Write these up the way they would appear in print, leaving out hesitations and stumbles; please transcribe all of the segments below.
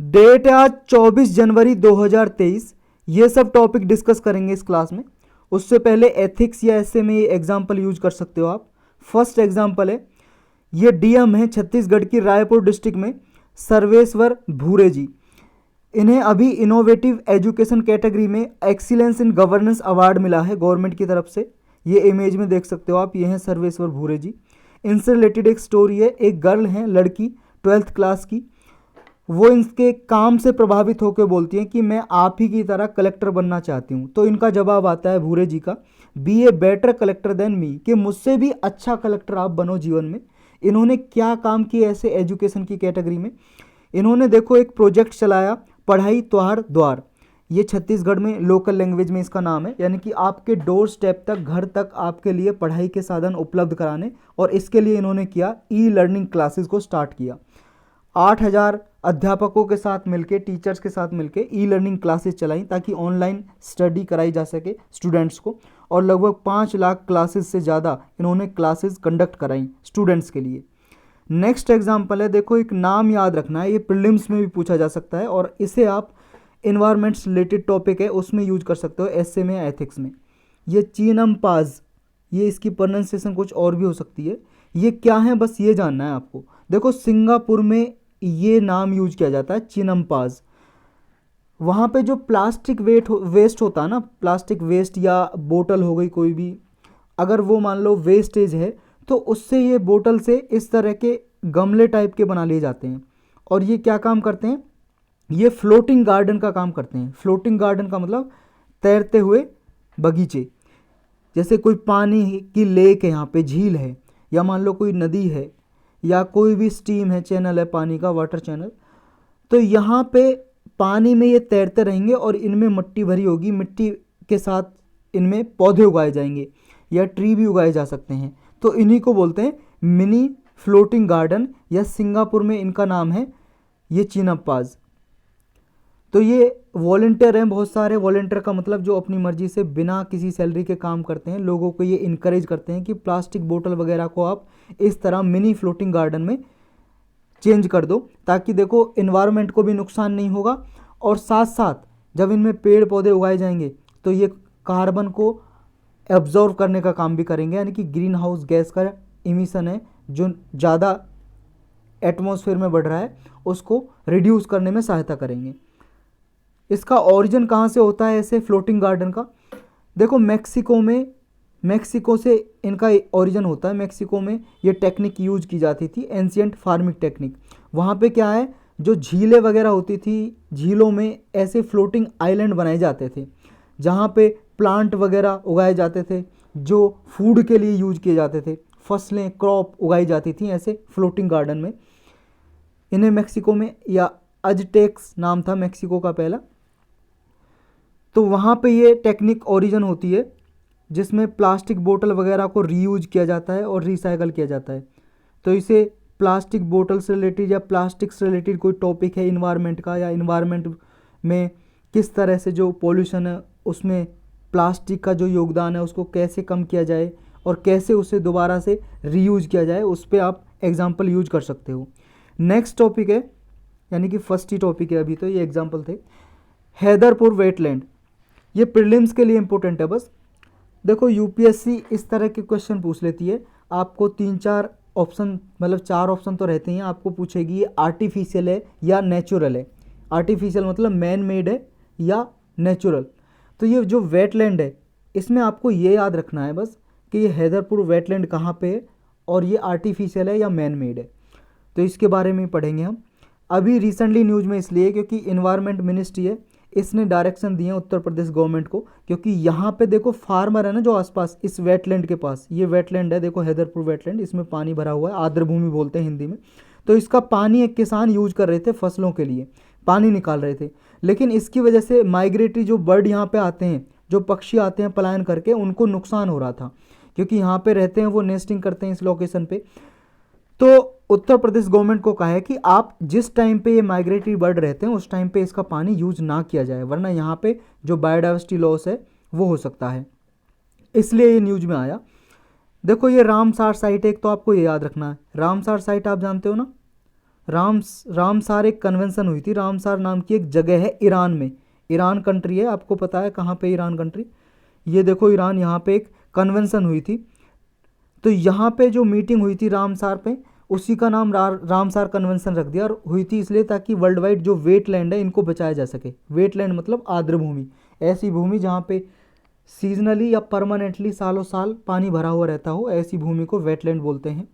Date है आज 24 जनवरी 2023। ये सब टॉपिक डिस्कस करेंगे इस क्लास में। उससे पहले एथिक्स या ऐसे में ये एग्जाम्पल यूज कर सकते हो आप। फर्स्ट एग्जाम्पल है, ये डीएम है छत्तीसगढ़ की रायपुर डिस्ट्रिक्ट में, सर्वेश्वर भूरे जी। इन्हें अभी इनोवेटिव एजुकेशन कैटेगरी में एक्सीलेंस इन गवर्नेंस अवार्ड मिला है गवर्नमेंट की तरफ से। ये इमेज में देख सकते हो आप, ये हैं सर्वेश्वर भूरे जी। इनसे रिलेटेड एक स्टोरी है। एक गर्ल है, लड़की 12th क्लास की, वो इनके काम से प्रभावित होकर बोलती हैं कि मैं आप ही की तरह कलेक्टर बनना चाहती हूँ। तो इनका जवाब आता है भूरे जी का, be a better collector than me, कि मुझसे भी अच्छा कलेक्टर आप बनो जीवन में। इन्होंने क्या काम किया ऐसे एजुकेशन की कैटेगरी में? इन्होंने देखो एक प्रोजेक्ट चलाया, पढ़ाई त्योहार द्वार। ये छत्तीसगढ़ में लोकल लैंग्वेज में इसका नाम है, यानी कि आपके डोर स्टेप तक, घर तक आपके लिए पढ़ाई के साधन उपलब्ध कराने। और इसके लिए इन्होंने किया, ई लर्निंग क्लासेस को स्टार्ट किया। 8,000 अध्यापकों के साथ मिलके, टीचर्स के साथ मिलके ई लर्निंग क्लासेस चलाई ताकि ऑनलाइन स्टडी कराई जा सके स्टूडेंट्स को। और लगभग 5 लाख क्लासेस से ज़्यादा इन्होंने क्लासेस कंडक्ट कराई स्टूडेंट्स के लिए। नेक्स्ट एग्जाम्पल है, देखो एक नाम याद रखना है, ये प्रीलिम्स में भी पूछा जा सकता है और इसे आप इन्वायरमेंट्स रिलेटेड टॉपिक है उसमें यूज कर सकते हो, एसए में या एथिक्स में। ये चीनमपाज, ये इसकी प्रोनाउंसिएशन कुछ और भी हो सकती है। ये क्या है बस ये जानना है आपको। देखो सिंगापुर में ये नाम यूज किया जाता है चीनमपाज। वहाँ पे जो प्लास्टिक वेस्ट होता है ना, प्लास्टिक वेस्ट या बोतल हो गई कोई भी, अगर वो मान लो वेस्टेज है तो उससे ये बोतल से इस तरह के गमले टाइप के बना लिए जाते हैं। और ये क्या काम करते हैं? ये फ्लोटिंग गार्डन का काम करते हैं। फ्लोटिंग गार्डन का मतलब तैरते हुए बगीचे। जैसे कोई पानी की लेक है, यहाँ पे झील है, या मान लो कोई नदी है, या कोई भी स्ट्रीम है, चैनल है पानी का, वाटर चैनल। तो यहाँ पे पानी में ये तैरते रहेंगे और इनमें मिट्टी भरी होगी। मिट्टी के साथ इनमें पौधे उगाए जाएंगे या ट्री भी उगाए जा सकते हैं। तो इन्हीं को बोलते हैं मिनी फ्लोटिंग गार्डन, या सिंगापुर में इनका नाम है ये चीनप्पाज। तो ये वॉलेंटियर हैं, बहुत सारे वॉलेंटियर का मतलब जो अपनी मर्जी से बिना किसी सैलरी के काम करते हैं। लोगों को ये इनकरेज करते हैं कि प्लास्टिक बोतल वगैरह को आप इस तरह मिनी फ्लोटिंग गार्डन में चेंज कर दो, ताकि देखो इन्वायरमेंट को भी नुकसान नहीं होगा। और साथ साथ जब इनमें पेड़ पौधे उगाए जाएंगे तो ये कार्बन को एब्जॉर्व करने का काम भी करेंगे, यानी कि ग्रीन हाउस गैस का इमिशन है जो ज़्यादा एटमॉस्फेयर में बढ़ रहा है उसको रिड्यूस करने में सहायता करेंगे। इसका ओरिजिन कहाँ से होता है ऐसे फ्लोटिंग गार्डन का? देखो मैक्सिको में, मैक्सिको से इनका ओरिजिन होता है। मैक्सिको में ये टेक्निक यूज की जाती थी, एंशियंट फार्मिंग टेक्निक। वहाँ पे क्या है, जो झीलें वगैरह होती थी, झीलों में ऐसे फ्लोटिंग आइलैंड बनाए जाते थे जहाँ पे प्लांट वगैरह उगाए जाते थे जो फूड के लिए यूज किए जाते थे। फसलें, क्रॉप उगाई जाती थी ऐसे फ्लोटिंग गार्डन में। इन्हें मैक्सिको में, या अजटेक्स नाम था मैक्सिको का पहला, तो वहाँ पे ये टेक्निक ओरिजिन होती है जिसमें प्लास्टिक बोतल वगैरह को रीयूज किया जाता है और रिसाइकल किया जाता है। तो इसे प्लास्टिक बोतल से रिलेटेड या प्लास्टिक से रिलेटेड कोई टॉपिक है इन्वायरमेंट का, या इन्वायरमेंट में किस तरह से जो पोल्यूशन है उसमें प्लास्टिक का जो योगदान है उसको कैसे कम किया जाए और कैसे उसे दोबारा से रीयूज किया जाए, उस पर आप एग्जाम्पल यूज कर सकते हो। नेक्स्ट टॉपिक है, यानी कि फर्स्ट ही टॉपिक है अभी, तो ये एग्जाम्पल थे हैदरपुर वेटलैंड। ये प्रीलिम्स के लिए इंपॉर्टेंट है बस। देखो यूपीएससी इस तरह के क्वेश्चन पूछ लेती है, आपको 3-4 ऑप्शन, मतलब 4 ऑप्शन तो रहते हैं। आपको पूछेगी ये आर्टिफिशियल है या नेचुरल है। आर्टिफिशियल मतलब मैन मेड है या नेचुरल। तो ये जो वेटलैंड है इसमें आपको ये याद रखना है बस कि ये हैदरपुर वेटलैंड कहाँ पे है और ये आर्टिफिशियल है या मैन मेड है। तो इसके बारे में पढ़ेंगे हम। अभी रिसेंटली न्यूज़ में इसलिए क्योंकि इन्वायरमेंट मिनिस्ट्री है, इसने डायरेक्शन दिए उत्तर प्रदेश गवर्नमेंट को, क्योंकि यहाँ पे देखो फार्मर है ना जो आसपास इस वेटलैंड के पास, ये वेटलैंड है देखो हैदरपुर वेटलैंड, इसमें पानी भरा हुआ है, आर्द्र भूमि बोलते हैं हिंदी में। तो इसका पानी एक किसान यूज कर रहे थे फसलों के लिए, पानी निकाल रहे थे। लेकिन इसकी वजह से माइग्रेटरी जो बर्ड यहाँ पे आते हैं, जो पक्षी आते हैं पलायन करके, उनको नुकसान हो रहा था क्योंकि यहाँ पे रहते हैं वो, नेस्टिंग करते हैं इस लोकेशन पे। तो उत्तर प्रदेश गवर्नमेंट को कहा है कि आप जिस टाइम पे ये माइग्रेटरी बर्ड रहते हैं उस टाइम पे इसका पानी यूज ना किया जाए, वरना यहाँ पे जो बायोडाइवर्सिटी लॉस है वो हो सकता है। इसलिए ये न्यूज में आया। देखो ये रामसार साइट है एक, तो आपको ये याद रखना है। रामसार साइट आप जानते हो ना, रामसार एक कन्वेंशन हुई थी। रामसार नाम की एक जगह है ईरान में, ईरान कंट्री है, आपको पता है कहाँ पे ईरान कंट्री, ये देखो ईरान, यहाँ पे एक कन्वेंशन हुई थी। तो यहाँ पे जो मीटिंग हुई थी रामसार पे, उसी का नाम रामसार कन्वेंशन रख दिया। और हुई थी इसलिए ताकि वर्ल्ड वाइड जो वेटलैंड है इनको बचाया जा सके। वेटलैंड मतलब आर्द्र भूमि, ऐसी भूमि जहाँ पे सीजनली या परमानेंटली सालों साल पानी भरा हुआ रहता हो, ऐसी भूमि को वेटलैंड बोलते हैं।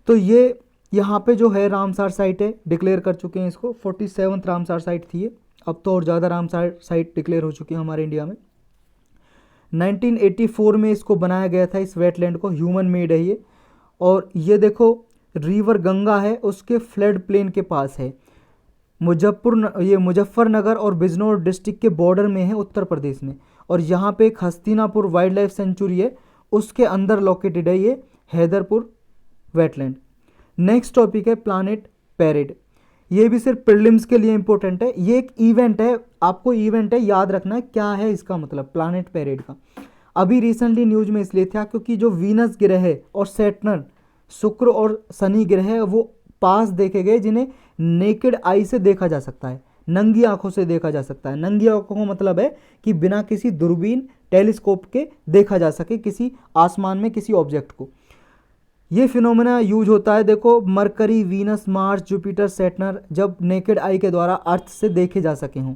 तो ये यहाँ पे जो है रामसार साइट है, डिक्लेयर कर चुके हैं इसको। 47th रामसार साइट थी ये, अब तो और ज़्यादा रामसार साइट डिक्लेयर हो चुकी है हमारे इंडिया में। 1984 में इसको बनाया गया था, इस वेटलैंड को, ह्यूमन मेड है ये। और ये देखो रिवर गंगा है, उसके फ्लड प्लेन के पास है। मुजफ्फरनगर और बिजनौर डिस्ट्रिक्ट के बॉर्डर में है, उत्तर प्रदेश में। और यहाँ पे एक हस्तिनापुर वाइल्ड लाइफ सेंचुरी है, उसके अंदर लोकेटेड है ये हैदरपुर वेटलैंड। नेक्स्ट टॉपिक है प्लानिट पैरेड। ये भी सिर्फ प्रीलिम्स के लिए इंपॉर्टेंट है। ये एक इवेंट है, आपको इवेंट है, याद रखना है क्या है इसका मतलब प्लानिट पैरेड का। अभी रिसेंटली न्यूज में इसलिए था क्योंकि जो वीनस ग्रह है और सैटर्न, शुक्र और शनि ग्रह है, वो पास देखे गए जिन्हें नेकेड आई से देखा जा सकता है, नंगी आंखों से देखा जा सकता है। नंगी आंखों का मतलब है कि बिना किसी दूरबीन टेलीस्कोप के देखा जा सके किसी आसमान में किसी ऑब्जेक्ट को। ये फिनोमेना यूज होता है, देखो mercury, Venus, Mars, Jupiter, Saturn जब नेकेड आई के द्वारा अर्थ से देखे जा सके हों।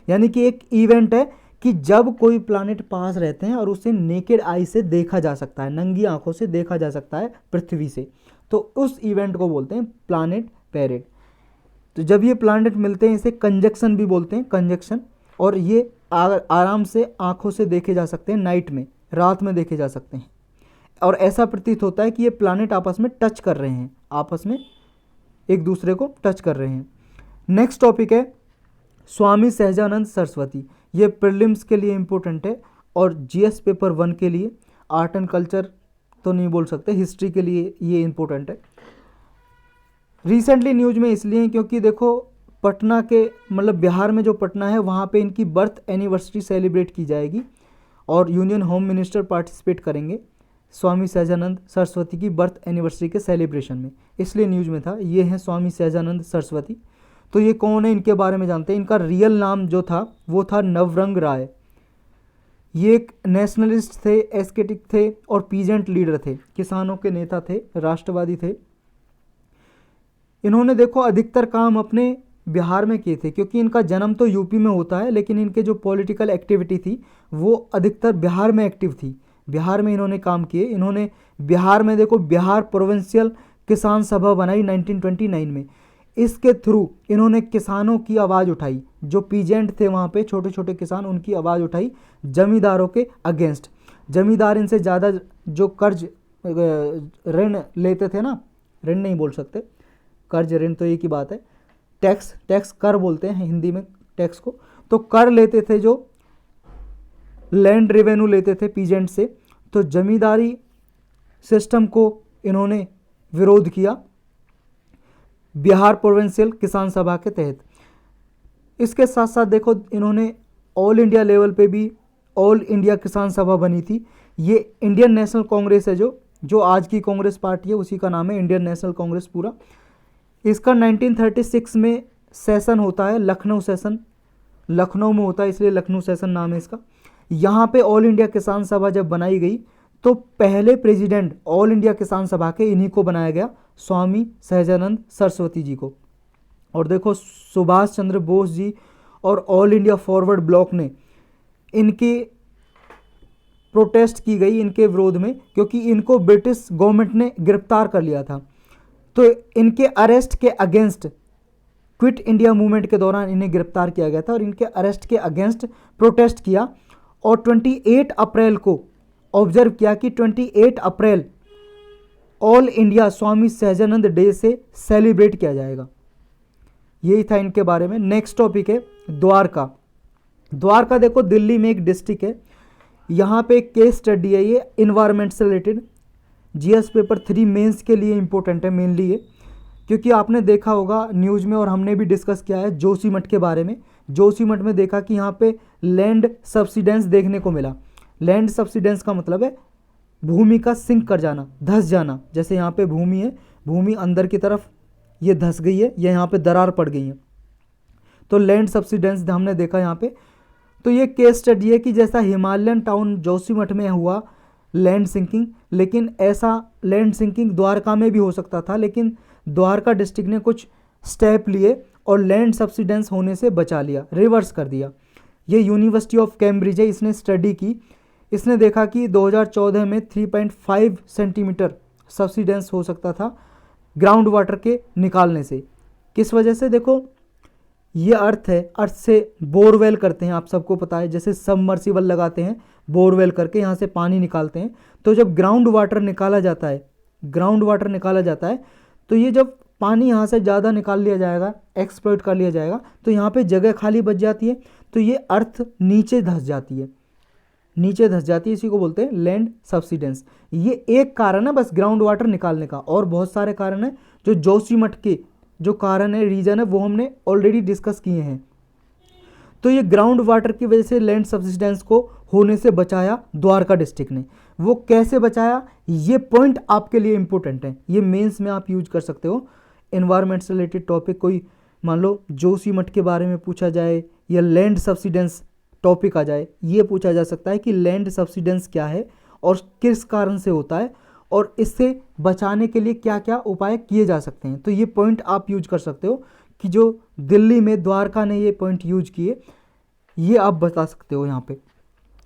यानी कि एक इवेंट है कि जब कोई प्लैनेट पास रहते हैं और उसे नेकेड आई से देखा जा सकता है, नंगी आंखों से देखा जा सकता है पृथ्वी से, तो उस इवेंट को बोलते हैं प्लैनेट पैरेड। तो जब ये प्लैनेट मिलते हैं इसे कंजक्शन भी बोलते हैं, कंजक्शन। और ये आराम से आंखों से देखे जा सकते हैं, नाइट में, रात में देखे जा सकते हैं। और ऐसा प्रतीत होता है कि ये प्लैनेट आपस में टच कर रहे हैं, आपस में एक दूसरे को टच कर रहे हैं। नेक्स्ट टॉपिक है स्वामी सहजानंद सरस्वती। ये प्रीलिम्स के लिए इंपॉर्टेंट है और जीएस पेपर 1 के लिए, आर्ट एंड कल्चर तो नहीं बोल सकते, हिस्ट्री के लिए ये इंपॉर्टेंट है। रिसेंटली न्यूज में इसलिए क्योंकि देखो पटना के, मतलब बिहार में जो पटना है वहाँ पे इनकी बर्थ एनिवर्सरी सेलिब्रेट की जाएगी और यूनियन होम मिनिस्टर पार्टिसिपेट करेंगे स्वामी सहजानंद सरस्वती की बर्थ एनिवर्सरी के सेलिब्रेशन में, इसलिए न्यूज में था। ये हैं स्वामी सहजानंद सरस्वती। तो ये कौन है, इनके बारे में जानते हैं। इनका रियल नाम जो था वो था नवरंग राय। ये एक नेशनलिस्ट थे, एस्केटिक थे और पीजेंट लीडर थे, किसानों के नेता थे, राष्ट्रवादी थे। इन्होंने देखो अधिकतर काम अपने बिहार में किए थे, क्योंकि इनका जन्म तो यूपी में होता है, लेकिन इनके जो पॉलिटिकल एक्टिविटी थी वो अधिकतर बिहार में एक्टिव थी। बिहार में इन्होंने काम किए। इन्होंने बिहार में देखो बिहार प्रोविंशियल किसान सभा बनाई 1929 में। इसके थ्रू इन्होंने किसानों की आवाज़ उठाई, जो पीजेंट थे वहाँ पे, छोटे छोटे किसान, उनकी आवाज़ उठाई जमींदारों के अगेंस्ट। जमींदार इनसे ज़्यादा जो कर्ज ऋण लेते थे ना, ऋण नहीं बोल सकते, कर्ज ऋण तो एक ही बात है, टैक्स कर बोलते हैं हिंदी में टैक्स को। तो कर लेते थे, जो लैंड रेवेन्यू लेते थे पीजेंट से, तो जमींदारी सिस्टम को इन्होंने विरोध किया बिहार प्रोविंशियल किसान सभा के तहत। इसके साथ साथ देखो इन्होंने ऑल इंडिया लेवल पे भी ऑल इंडिया किसान सभा बनी थी। ये इंडियन नेशनल कांग्रेस है, जो आज की कांग्रेस पार्टी है उसी का नाम है इंडियन नेशनल कांग्रेस पूरा। इसका 1936 में सेशन होता है, लखनऊ सेशन, लखनऊ में होता है इसलिए लखनऊ सेशन नाम है इसका। यहाँ पे ऑल इंडिया किसान सभा जब बनाई गई तो पहले प्रेसिडेंट ऑल इंडिया किसान सभा के इन्हीं को बनाया गया, स्वामी सहजानंद सरस्वती जी को। और देखो सुभाष चंद्र बोस जी और ऑल इंडिया फॉरवर्ड ब्लॉक ने इनकी प्रोटेस्ट की गई इनके विरोध में, क्योंकि इनको ब्रिटिश गवर्नमेंट ने गिरफ्तार कर लिया था। तो इनके अरेस्ट के अगेंस्ट, क्विट इंडिया मूवमेंट के दौरान इन्हें गिरफ्तार किया गया था और इनके अरेस्ट के अगेंस्ट प्रोटेस्ट किया। और 28 अप्रैल को ऑब्जर्व किया कि 28 अप्रैल all India Swami Sahajanand day से सेलिब्रेट किया जाएगा। यही था इनके बारे में। नेक्स्ट टॉपिक है द्वारका। द्वारका देखो दिल्ली में एक डिस्ट्रिक्ट है, यहाँ पे एक केस स्टडी है, ये इन्वायरमेंट से रिलेटेड, जीएस पेपर 3 मेंस के लिए इंपॉर्टेंट है मेनली ये, क्योंकि आपने देखा होगा न्यूज़ में और हमने भी डिस्कस किया है जोशीमठ के बारे में। जोशीमठ में देखा कि यहाँ पे लैंड सब्सिडेंस देखने को मिला। लैंड सब्सिडेंस का मतलब है भूमि का सिंक कर जाना, धंस जाना। जैसे यहाँ पे भूमि है, भूमि अंदर की तरफ ये धंस गई है या यहाँ पे दरार पड़ गई है। तो लैंड सब्सिडेंस हमने देखा यहाँ पे। तो ये केस स्टडी है कि जैसा हिमालयन टाउन जोशीमठ में हुआ लैंड सिंकिंग, लेकिन ऐसा लैंड सिंकिंग द्वारका में भी हो सकता था, लेकिन द्वारका डिस्ट्रिक्ट ने कुछ स्टेप लिए और लैंड सब्सिडेंस होने से बचा लिया, रिवर्स कर दिया। ये यूनिवर्सिटी ऑफ कैम्ब्रिज है, इसने स्टडी की। इसने देखा कि 2014 में 3.5 सेंटीमीटर सब्सिडेंस हो सकता था ग्राउंड वाटर के निकालने से। किस वजह से? देखो ये अर्थ है, अर्थ से बोरवेल करते हैं, आप सबको पता है, जैसे सबमर्सिबल लगाते हैं, बोरवेल करके यहाँ से पानी निकालते हैं। तो जब ग्राउंड वाटर निकाला जाता है, ग्राउंड वाटर निकाला जाता है, तो ये जब पानी यहाँ से ज़्यादा निकाल लिया जाएगा, एक्सप्लॉइट कर लिया जाएगा, तो यहाँ पे जगह खाली बच जाती है, तो ये अर्थ नीचे धंस जाती है, नीचे धंस जाती है। इसी को बोलते हैं लैंड सब्सिडेंस। ये एक कारण है बस ग्राउंड वाटर निकालने का, और बहुत सारे कारण हैं। जो जोशीमठ के जो कारण है, रीजन है, वो हमने ऑलरेडी डिस्कस किए हैं। तो ये ग्राउंड वाटर की वजह से लैंड सब्सिडेंस को होने से बचाया द्वारका डिस्ट्रिक्ट ने। वो कैसे बचाया, ये पॉइंट आपके लिए इंपॉर्टेंट है, ये मेंस में आप यूज कर सकते हो। एनवायरमेंट से रिलेटेड टॉपिक कोई मान लो जोशीमठ के बारे में पूछा जाए या लैंड सब्सिडेंस टॉपिक आ जाए, ये पूछा जा सकता है कि लैंड सब्सिडेंस क्या है और किस कारण से होता है और इससे बचाने के लिए क्या क्या उपाय किए जा सकते हैं। तो ये पॉइंट आप यूज कर सकते हो कि जो दिल्ली में द्वारका ने ये पॉइंट यूज किए, ये आप बता सकते हो यहाँ पे।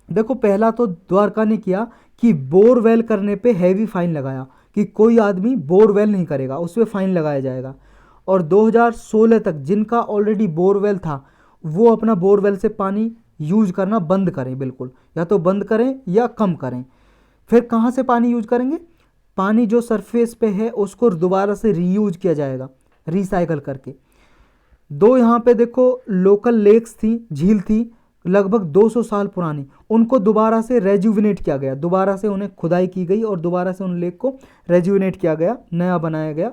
देखो पहला तो द्वारका ने किया कि बोरवेल करने पे हैवी फाइन लगाया कि कोई आदमी बोरवेल नहीं करेगा, उस पर फाइन लगाया जाएगा। और 2016 तक जिनका ऑलरेडी बोरवेल था वो अपना बोरवेल से पानी यूज करना बंद करें, बिल्कुल, या तो बंद करें या कम करें। फिर कहाँ से पानी यूज करेंगे? पानी जो सरफेस पे है उसको दोबारा से रीयूज किया जाएगा, रिसाइकल करके। दो यहाँ पे देखो लोकल लेक्स थी, झील थी लगभग 200 साल पुरानी, उनको दोबारा से रेजुविनेट किया गया, दोबारा से उन्हें खुदाई की गई और दोबारा से उन लेक को रेजुविनेट किया गया, नया बनाया गया।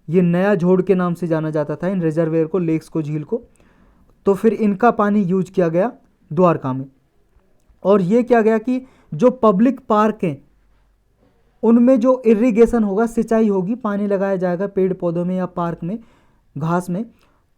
ये नया झोड़ के नाम से जाना जाता था इन रिजर्वेयर को, लेक्स को, झील को। तो फिर इनका पानी यूज किया गया द्वारका में। और ये किया गया कि जो पब्लिक पार्क हैं उनमें जो इरिगेशन होगा, सिंचाई होगी, पानी लगाया जाएगा पेड़ पौधों में या पार्क में, घास में,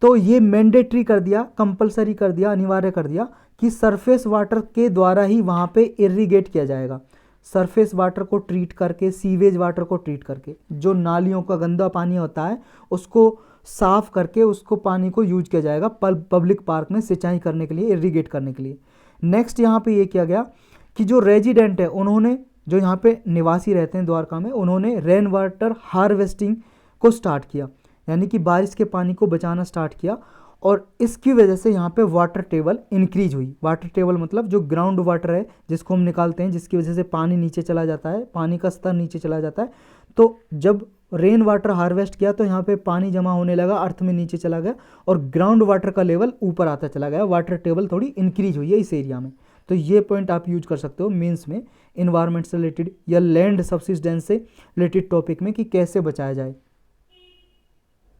तो ये मैंडेटरी कर दिया, कंपलसरी कर दिया, अनिवार्य कर दिया कि सरफेस वाटर के द्वारा ही वहाँ पे इरिगेट किया जाएगा। सरफेस वाटर को ट्रीट करके, सीवेज वाटर को ट्रीट करके, जो नालियों का गंदा पानी होता है उसको साफ करके उसको पानी को यूज किया जाएगा पब्लिक पार्क में सिंचाई करने के लिए, इरिगेट करने के लिए। नेक्स्ट यहाँ पे ये किया गया कि जो रेजिडेंट है उन्होंने, जो यहाँ पे निवासी रहते हैं द्वारका में, उन्होंने रेन वाटर हार्वेस्टिंग को स्टार्ट किया, यानी कि बारिश के पानी को बचाना स्टार्ट किया। और इसकी वजह से यहाँ पे वाटर टेबल इंक्रीज हुई। वाटर टेबल मतलब जो ग्राउंड वाटर है जिसको हम निकालते हैं, जिसकी वजह से पानी नीचे चला जाता है, पानी का स्तर नीचे चला जाता है। तो जब रेन वाटर हार्वेस्ट किया तो यहाँ पे पानी जमा होने लगा, अर्थ में नीचे चला गया और ग्राउंड वाटर का लेवल ऊपर आता चला गया, वाटर टेबल थोड़ी इंक्रीज हुई है इस एरिया में। तो ये पॉइंट आप यूज कर सकते हो मेंस में, इन्वायरमेंट से रिलेटेड या लैंड सब्सिडेंस से रिलेटेड टॉपिक में, कि कैसे बचाया जाए।